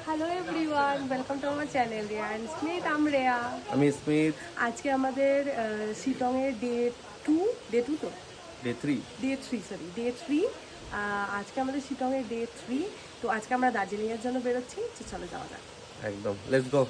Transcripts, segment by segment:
Hello everyone, welcome to আমার channel Riya and Smith. রেয়া। আমি Smith. আজকে আমাদের শিলংয়ের ডে টু তো ডে থ্রি আজকে আমাদের শিলংয়ের ডে 3। তো আজকে আমরা দার্জিলিংয়ের জন্য বেরোচ্ছি, তো চলো যাওয়া যাক। একদম, লেটস গো।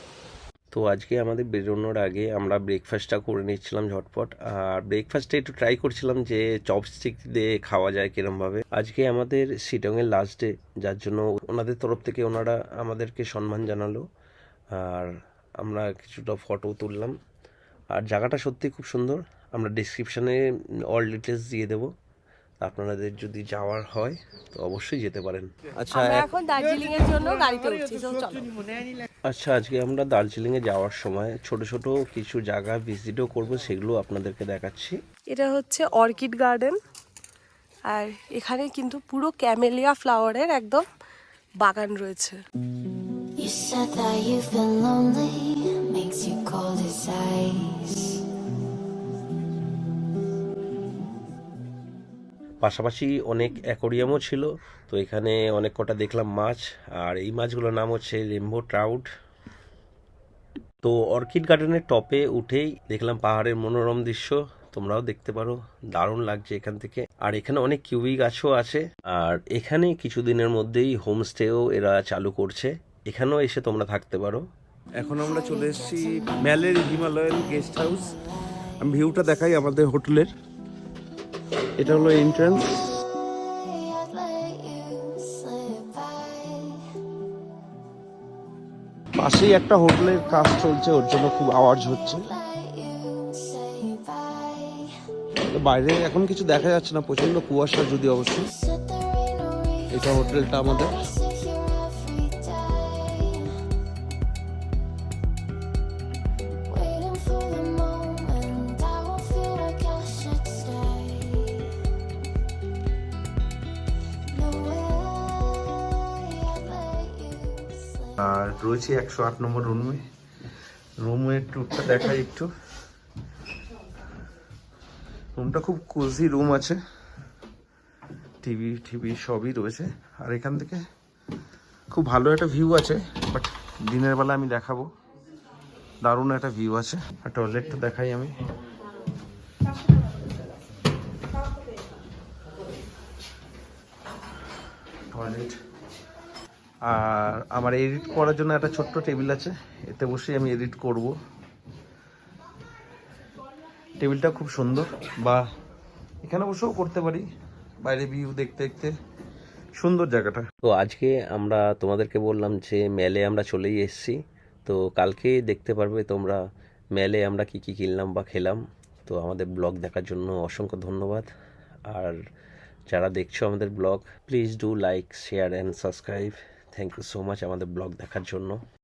তো আজকে আমাদের বেরোনোর আগে আমরা ব্রেকফাস্টটা করে নিচ্ছিলাম ঝটপট। আর ব্রেকফাস্টে একটু ট্রাই করছিলাম যে চপস্টিক দিয়ে খাওয়া যায় কিরমভাবে। আজকে আমাদের শিলংয়ের লাস্ট ডে, যার জন্য ওনাদের তরফ থেকে ওনারা আমাদেরকে সম্মান জানালো। আর আমরা কিছুটা ফটো তুললাম। আর জায়গাটা সত্যি খুব সুন্দর। আমরা ডিসক্রিপশানে অল ডিটেলস দিয়ে দেবো, আপনাদের যদি যাওয়ার হয় তো অবশ্যই যেতে পারেন। আচ্ছা, আমরা এখন দার্জিলিং এর জন্য গাড়িতে উঠছি, তো চলো। আচ্ছা, আজকে আমরা দার্জিলিংয়ে যাওয়ার সময় ছোট ছোট কিছু জায়গা ভিজিটও করব, সেগুলো আপনাদেরকে দেখাচ্ছি। এটা হচ্ছে অর্কিড গার্ডেন, আর এখানে কিন্তু পুরো ক্যামেলিয়া ফ্লাওয়ারের একদম বাগান রয়েছে। You said that you've been lonely, makes you cold as ice. পাশাপাশি অনেক অ্যাকোরিয়ামও ছিল, তো এখানে অনেক কটা দেখলাম মাছ। আর এই মাছগুলোর নাম হচ্ছে রেইনবো ট্রাউট। তো অর্কিড গার্ডেনের টপে উঠেই দেখলাম পাহাড়ের মনোরম দৃশ্য, তোমরাও দেখতে পারো, দারুণ লাগছে এখান থেকে। আর এখানে অনেক কিউই গাছও আছে। আর এখানে কিছুদিনের মধ্যেই হোমস্টেও এরা চালু করছে, এখানেও এসে তোমরা থাকতে পারো। এখন আমরা চলে এসেছি ম্যালের হিমালয়ান গেস্ট হাউস। আমি ভিউটা দেখাই আমাদের হোটেলের। এটা হলো entrance. I'd let you slip by. পাশেই একটা হোটেলের কাজ চলছে, ওর জন্য খুব আওয়াজ হচ্ছে। Let you say bye. তো বাইরে এখন কিছু দেখা যাচ্ছে না, প্রচন্ড কুয়াশা যদি অবশ্যই। Said there ain't no reason এটা হোটেলটা আমাদের। to sit here every day, waiting for the moment I won't feel like I should stay. No way I'd let you slip. আর রয়েছে 108 নম্বর রুমের টুরটা দেখাই একটু। রুমটা খুব কোজি রুম আছে, টিভি সবই রয়েছে। আর এখান থেকে খুব ভালো একটা ভিউ আছে, বাট দিনের বেলা আমি দেখাবো। দারুণ একটা ভিউ আছে। আর টয়লেটটা দেখাই আমি। টয়লেট। আর আমার এডিট করার জন্য একটা ছোট্ট টেবিল আছে, এতে বসেই আমি এডিট করব। টেবিলটা খুব সুন্দর, বা এখানে বসেও করতে পারি, বাইরে ভিউ দেখতে দেখতে। সুন্দর জায়গাটা। তো আজকে আমরা তোমাদেরকে বললাম যে মেলে আমরা চলেই এসেছি, তো কালকে দেখতে পারবে তোমরা মেলে আমরা কি কি কিনলাম বা খেলাম। তো আমাদের ব্লগ দেখার জন্য অসংখ্য ধন্যবাদ। আর যারা দেখছো আমাদের blog, please do like, share and subscribe. Thank you so much আমাদের ব্লগ দেখার জন্য।